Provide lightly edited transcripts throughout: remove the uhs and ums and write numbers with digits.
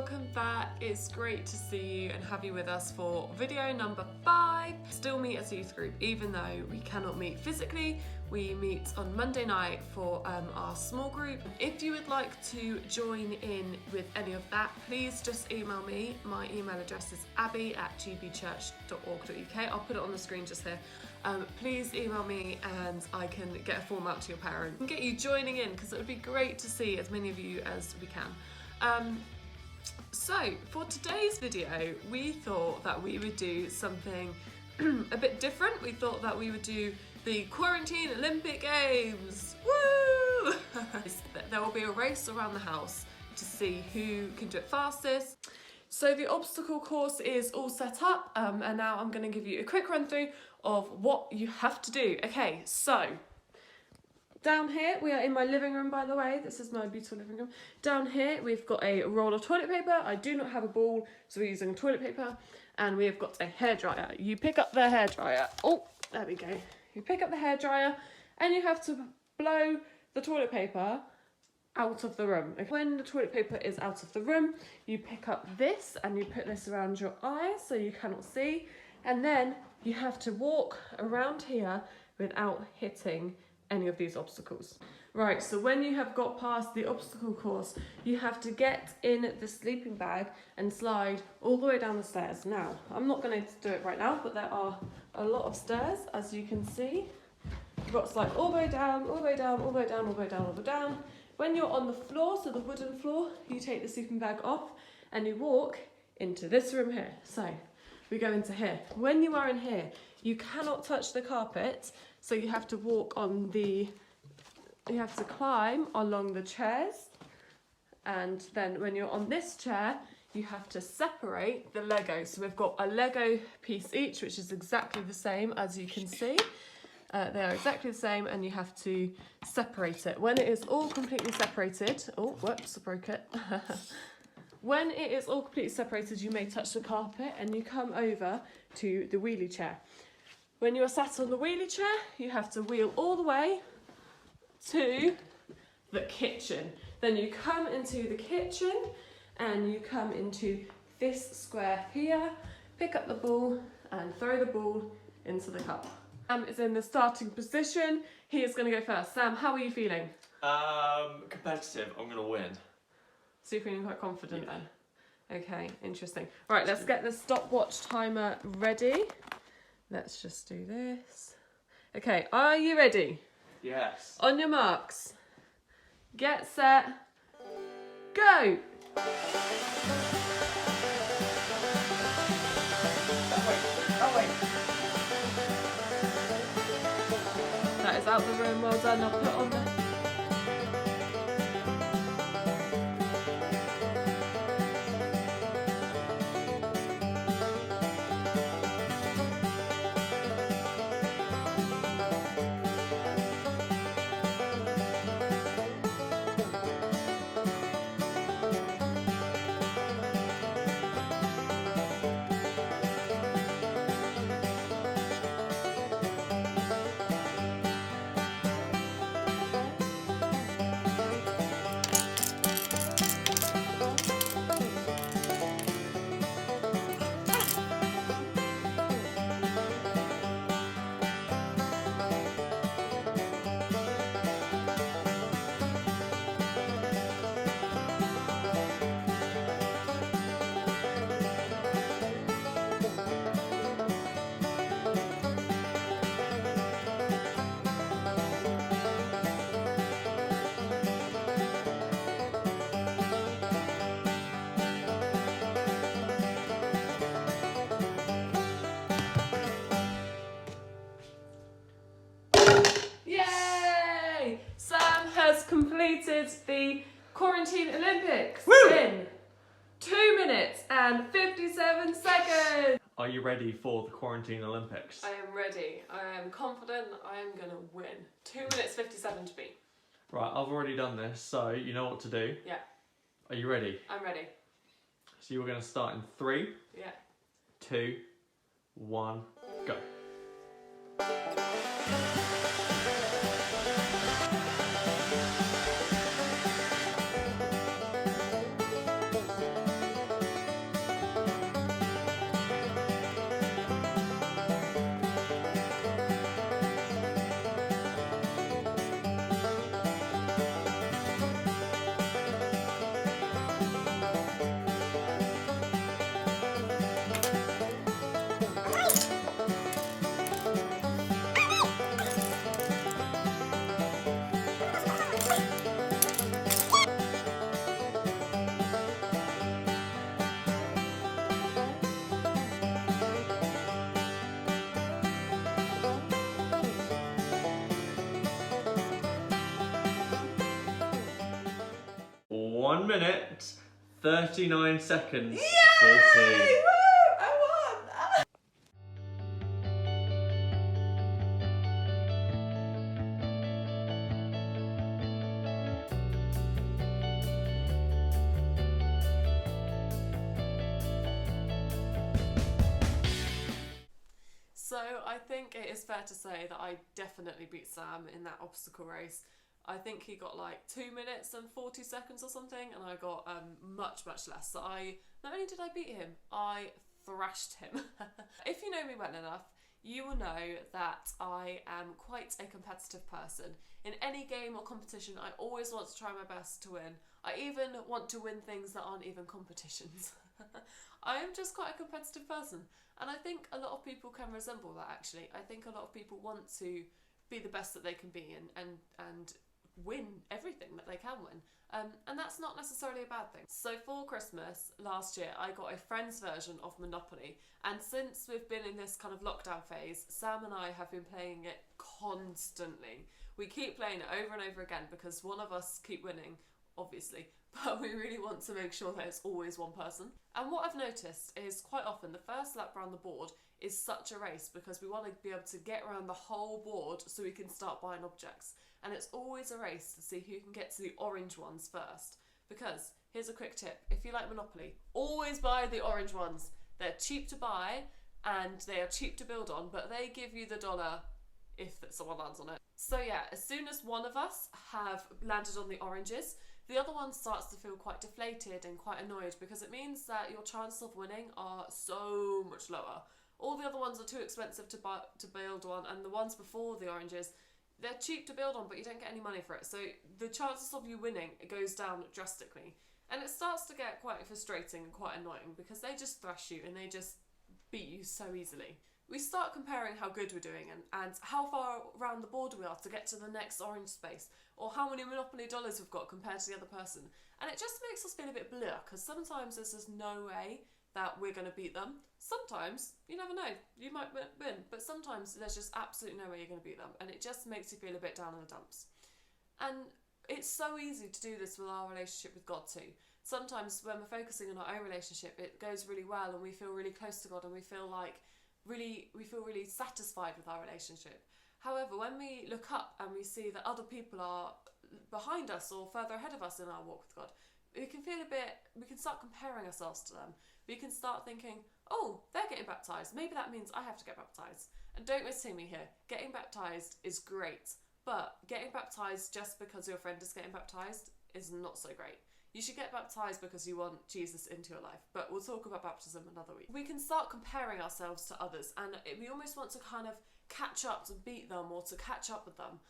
welcome back. It's great to see you and have you with us for video number 5. Still meet as a youth group, even though we cannot meet physically. We meet on Monday night for our small group. If you would like to join in with any of that, please just email me. My email address is abby@gbchurch.org.uk. I'll put it on the screen just here. Please email me and I can get a form out to your parents and get you joining in, because it would be great to see as many of you as we can. So for today's video, we thought that we would do something a bit different. We thought that we would do the Quarantine Olympic Games. Woo! There will be a race around the house to see who can do it fastest. So the obstacle course is all set up, and now I'm going to give you a quick run through of what you have to do. Okay, so down here, we are in my living room, by the way. This is my beautiful living room. Down here, we've got a roll of toilet paper. I do not have a ball, so we're using toilet paper. And we have got a hairdryer. You pick up the hairdryer. Oh, there we go. You pick up the hairdryer and you have to blow the toilet paper out of the room. When the toilet paper is out of the room, you pick up this and you put this around your eyes so you cannot see. And then you have to walk around here without hitting any of these obstacles. Right, so when you have got past the obstacle course, you have to get in the sleeping bag and slide all the way down the stairs. Now, I'm not going to do it right now, but there are a lot of stairs, as you can see. You've got to slide all the way down, all the way down, all the way down, all the way down, all the way down. When you're on the floor, so the wooden floor, you take the sleeping bag off and you walk into this room here. So we go into here. When you are in here, you cannot touch the carpet, so you have to you have to climb along the chairs, and then when you're on this chair, you have to separate the Lego. So we've got a Lego piece each, which is exactly the same, as you can see. They are exactly the same, and you have to separate it. When it is all completely separated, oh, whoops, I broke it. When it is all completely separated, you may touch the carpet and you come over to the wheelie chair. When you are sat on the wheelie chair, you have to wheel all the way to the kitchen. Then you come into the kitchen and you come into this square here, pick up the ball and throw the ball into the cup. Sam is in the starting position. He is going to go first. Sam, how are you feeling? Competitive. I'm going to win. So you're feeling quite confident then? Okay, interesting. Right, let's get the stopwatch timer ready. Let's just do this. Okay, are you ready? Yes. On your marks. Get set. Go! That is out the room, well done. I'll put on the... completed the Quarantine Olympics. Woo! In 2 minutes and 57 seconds. Are you ready for the Quarantine Olympics? I am ready. I am confident I am going to win. 2 minutes 57 to beat. Right, I've already done this, so you know what to do. Yeah. Are you ready? I'm ready. So you're going to start in 3, yeah, 2, 1, go. 1 minute, 39 seconds, Yay! 14. Woo! I won! Ah! So I think it is fair to say that I definitely beat Sam in that obstacle race. I think he got like 2 minutes and 40 seconds or something, and I got much less. So not only did I beat him, I thrashed him. If you know me well enough, you will know that I am quite a competitive person. In any game or competition, I always want to try my best to win. I even want to win things that aren't even competitions. I am just quite a competitive person, and I think a lot of people can resemble that actually. I think a lot of people want to be the best that they can be and win everything that they can win. And that's not necessarily a bad thing. So for Christmas last year, I got a friend's version of Monopoly. And since we've been in this kind of lockdown phase, Sam and I have been playing it constantly. We keep playing it over and over again because one of us keep winning, obviously. But we really want to make sure that it's always one person. And what I've noticed is quite often the first lap around the board is such a race because we want to be able to get around the whole board so we can start buying objects. And it's always a race to see who can get to the orange ones first. Because, here's a quick tip, if you like Monopoly, always buy the orange ones. They're cheap to buy and they are cheap to build on, but they give you the dollar if someone lands on it. So yeah, as soon as one of us have landed on the oranges, the other one starts to feel quite deflated and quite annoyed because it means that your chances of winning are so much lower. All the other ones are too expensive to build on, and the ones before the oranges, they're cheap to build on, but you don't get any money for it. So the chances of you winning goes down drastically. And it starts to get quite frustrating and quite annoying because they just thrash you and they just beat you so easily. We start comparing how good we're doing and how far around the board we are to get to the next orange space, or how many Monopoly dollars we've got compared to the other person. And it just makes us feel a bit blur because sometimes there's just no way that we're going to beat them. Sometimes, you never know, you might win, but sometimes there's just absolutely no way you're going to beat them, and it just makes you feel a bit down in the dumps. And it's so easy to do this with our relationship with God too. Sometimes when we're focusing on our own relationship, it goes really well and we feel really close to God and we feel really satisfied with our relationship. However, when we look up and we see that other people are behind us or further ahead of us in our walk with God, we can start comparing ourselves to them. We can start thinking, oh, they're getting baptised, maybe that means I have to get baptised. And don't mistake me here, getting baptised is great, but getting baptised just because your friend is getting baptised is not so great. You should get baptised because you want Jesus into your life, but we'll talk about baptism another week. We can start comparing ourselves to others, and we almost want to kind of catch up to beat them or to catch up with them.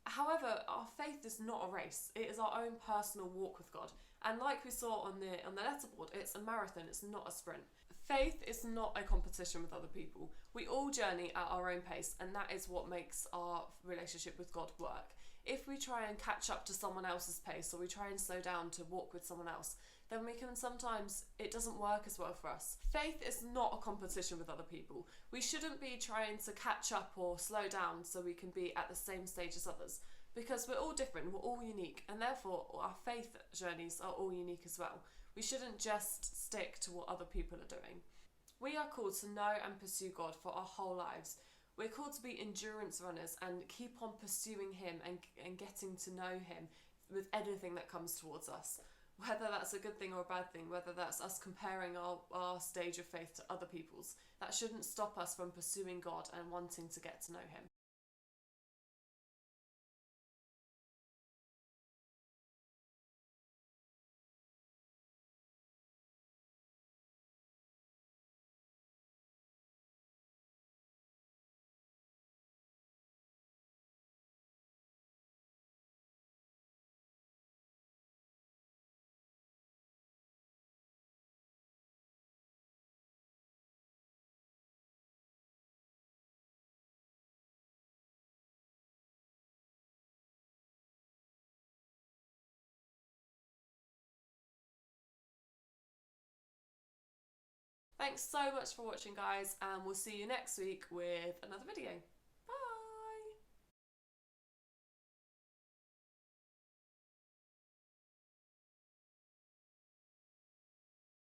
However, our faith is not a race. It is our own personal walk with God. And like we saw on the letterboard, it's a marathon, it's not a sprint. Faith is not a competition with other people. We all journey at our own pace, and that is what makes our relationship with God work. If we try and catch up to someone else's pace, or we try and slow down to walk with someone else, then it doesn't work as well for us. Faith is not a competition with other people. We shouldn't be trying to catch up or slow down so we can be at the same stage as others, because we're all different, we're all unique, and therefore our faith journeys are all unique as well. We shouldn't just stick to what other people are doing. We are called to know and pursue God for our whole lives. We're called to be endurance runners and keep on pursuing Him and getting to know Him with anything that comes towards us. Whether that's a good thing or a bad thing, whether that's us comparing our stage of faith to other people's, that shouldn't stop us from pursuing God and wanting to get to know Him. Thanks so much for watching, guys, and we'll see you next week with another video.